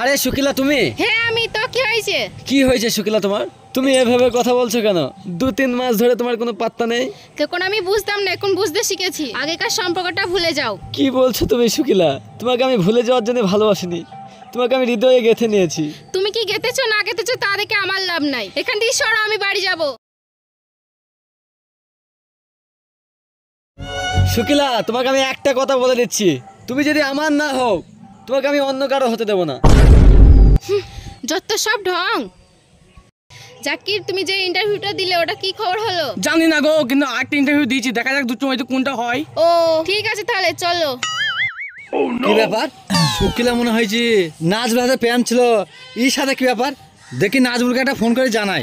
আরে শুকিলা তুমি? হ্যাঁ আমি। তো কি হয়েছে শুকিলা তোমার? তুমি এভাবে কথা বলছো কেন? 2-3 মাস ধরে তোমার কোনো পাত্তা নেই। তখন আমি বুঝতাম না, এখন বুঝতে শিখেছি। আগেকার সম্পর্কটা ভুলে যাও। কি বলছো তুমি শুকিলা? তোমাকে আমি ভুলে যাওয়ার জন্য ভালোবাসিনি, তোমাকে আমি হৃদয়ে গেঁথে নিয়েছি। তুমি কি গেঁথেছো না গেঁথেছো তা দেখে আমার লাভ নাই। এখান থেকে সরো, আমি বাড়ি যাব। শুকিলা তোমাকে আমি একটা কথা বলে দিচ্ছি, তুমি যদি আমার না হও তোমাকে আমি অন্য কারো হতে দেব না। যত সব ঢং। জাকির, তুমি যে ইন্টারভিউটা দিলে ওটা কি খবর হলো? জানি না গো, কিন্তু আরেকটা ইন্টারভিউ দিয়েছি, দেখা যাক দুটো মধ্যে কোনটা হয়। ও ঠিক আছে, তাহলে চলো। কি ব্যাপার? শুকিলা মনে হয় যে নাজবুল হাতে প্যান ছিল, এর সাথে কি ব্যাপার? দেখি নাজবুলকে একটা ফোন করে জানাই।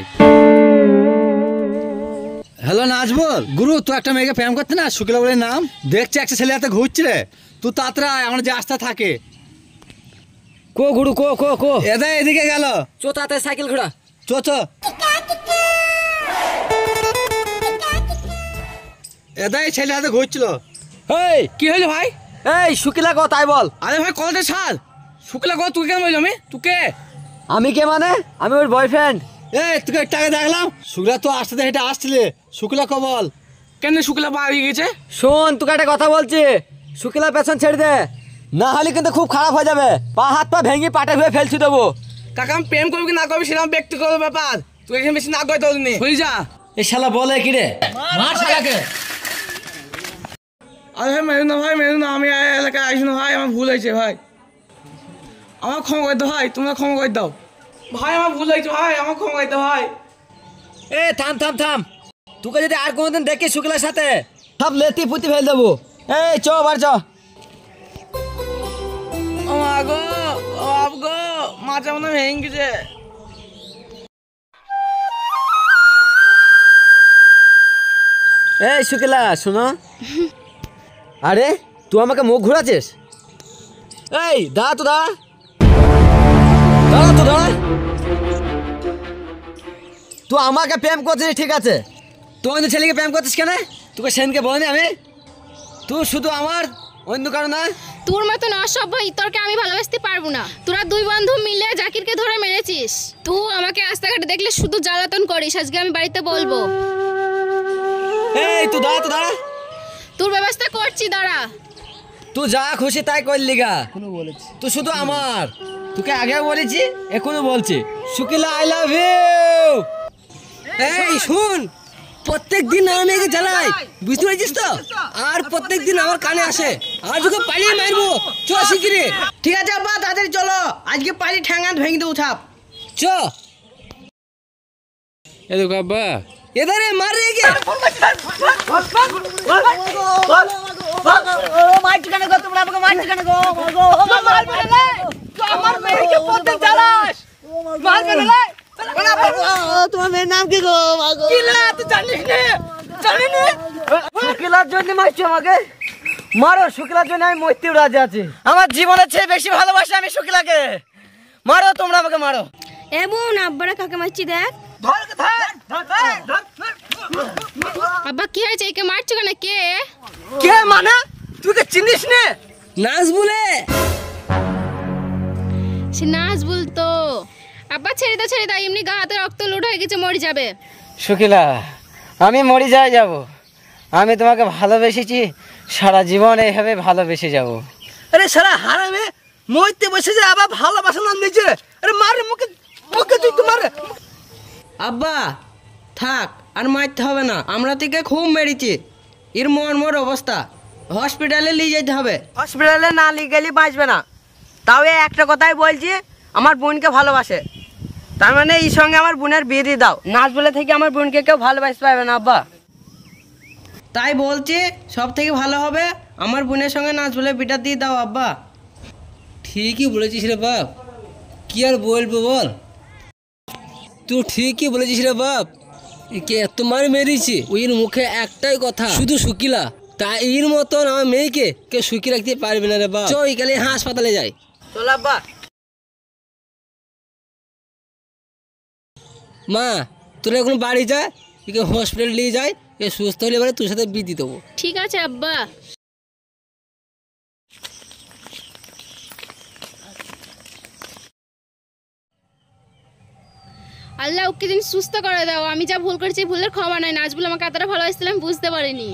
হ্যালো নাজবুল, গুরু তুই একটা মেয়েকে প্রেম করতে না, শুকিলা বলে নাম, দেখছি একটা ছেলে হাতে ঘুরছে রে, তুই তাড়াতাড়ি আমার যে আস্থা থাকে। কো গুরু কো কো কো এদিকে গেল, চো তাড়াতাড়ি সাইকেল ঘোড়া, চো চো। এদাই ছেলে হাতে ঘুরছিল। এই কি হইলো ভাই? এই শুকিলা কো তাই বল। আরে ভাই কলটা ছাড়। শুক্লা গো, তুই কেন বললি? তুকে আমি কে মানে? আমি ওর বয়ফ্রেন্ড। এই তোকে একটা আগে দেখলাম, শুক্লা তো আসতে হেঁটে আসছিলে, শুক্লা কো বল। কেন শুক্লা পাওয়া গেছে? শোন তোকে একটা কথা বলছি, শুক্লা পেছন ছেড়ে দে, না হলে কিন্তু খুব খারাপ হয়ে যাবে, পা হাত পা ভেঙে পাটে হয়ে ফেলছি দেবো। কাকা আমি প্রেম করবি কি না করবি সেটা ব্যক্তিগত ব্যাপার, তুই এখানে বেশি না করতে হলি হয়ে যা। এই শালা বলে কি রে, মার শালাকে। আরে ভাই মেরু না, ভাই মেরু না, আমি এলাকায় আসি না ভাই, আমার ভুল হয়েছে ভাই, আমার ক্ষমা করে দাও ভাই, তোমরা ক্ষমা করে দাও ভাই, আমার ভুল হয়েছে ভাই, আমার ক্ষমা করে দাও ভাই। এ থাম থাম থাম, তোকে যদি আর কোনোদিন দেখি শুক্লার সাথে সব লেতি পুতি ফেল দেবো। এই চ বার চ। ও মা গো, ও আব গো, মাথা মনে ভেঙে গেছে। এই শুকিলা শোনো। আরে তুই আমাকে মুখ ঘুরাচ্ছিস? এই দাঁড়া তো দাঁড়া, দাঁড়া তো দাঁড়া। তুই আমাকে প্রেম করছিস ঠিক আছে, তুই অন্য ছেলেকে প্রেম করছিস কেন? তোকে সেনকে বলিনি আমি? তুই শুধু আমার, অন্য কারো না। তোর মতন অসভ্য ইতরকে আমি ভালোবাসতে পারবো না। তোরা দুই বন্ধু মিলে জাকিরকে ধরে মেরেছিস। তুই আমাকে রাস্তাঘাটে দেখলে শুধু জ্বালাতন করিস, আজকে আমি বাড়িতে বলবো। এই তুই দাঁড়া তো দাঁড়া, তোর ব্যবস্থা করছি, দাঁড়া। তুই যা খুশি তাই করলি গা, তুই শুধু আমার, তোকে আগেও বলেছি এখনো বলছি, শুকিলা আই লাভ ইউ। এই শুন, প্রত্যেক দিন আমার মেয়েকে জ্বালাই, বুঝতে পেরেছিস তো? আর প্রত্যেক দিন আমার কানে আসে, আর তোকে পালিয়ে মারবো। চ শিগগিরি। ঠিক আছে আব্বা, তাড়াতাড়ি চলো, আজকে পারি ঠ্যাঙ্গাত ভেঙে দেবো ছাপ। চ এ দেখো আব্বা, এদারে মার রে গে। তোমার মেয়ের নাম কি গো? শুকিলার জন্য মারছো আমাকে? মারো, শুকিলার জন্য আমি মরতেও রাজি আছি। আমার জীবনের চেয়ে বেশি ভালোবাসি আমি শুকিলাকে। মারো তোমরা আমাকে, মারো। এমন আব্বারা কাকে মারছি দেখ। আব্বা কি হয়েছে? একে মারছো কেন? কে কে মানে? তুই কে চিনিস নে? নাজবুলে। সে নাজবুল তো। আব্বা ছেড়ে দাও, এমনি গা হাতে রক্ত লুট হয়ে গেছে, মরে যাবে। শুকিলা আমি মরে যাব, আমি তোমাকে ভালোবেসেছি, সারা জীবন এইভাবে ভালোবেসে যাব। আরে সারা হারামে মরতে বসে যে আবার ভালোবাসা নাম নিয়েছে। আরে মারে মুখে, মুখে তুই তো মারে। আব্বা থাক, আর মারতে হবে না, আমরা থেকে খুব মেরেছি, এর মর অবস্থা, হসপিটালে নিয়ে যেতে হবে। হসপিটালে না নিয়ে গেলে বাঁচবে না। তাও একটা কথাই বলছি, আমার বোনকে ভালোবাসে, তার মানে এই সঙ্গে আমার বোনের বিয়ে দিয়ে দাও। নাজবুলে থেকে আমার বোনকে কেউ ভালোবাসতে পারবে না আব্বা। তাই বলছি, সব থেকে ভালো হবে আমার বোনের সঙ্গে নাজবুলে বিটা দিয়ে দাও আব্বা। ঠিকই বলেছিস রে বাপ, কি আর বলবো বল, তুই ঠিকই বলেছিস রে বাপ। একে এত মার মেরেছি, ওর মুখে একটাই কথা, শুধু শুকিলা। তা এর মতন আমার মেয়েকে কেউ সুখী রাখতে পারবে না রে বাপ। চ গেলে হাসপাতালে যাই। চল আব্বা। মা তোরা এখন বাড়ি যা, একে হসপিটাল নিয়ে যায়, এ সুস্থ হলে এবারে তোর সাথে বিয়ে দিয়ে দেবো। ঠিক আছে আব্বা। আল্লাহ ওকে দিন সুস্থ করে দাও। আমি যা ভুল করেছি ভুলের ক্ষমা নাই। নাজবুল আমাকে এতটা ভালোবাসছিলাম বুঝতে পারিনি।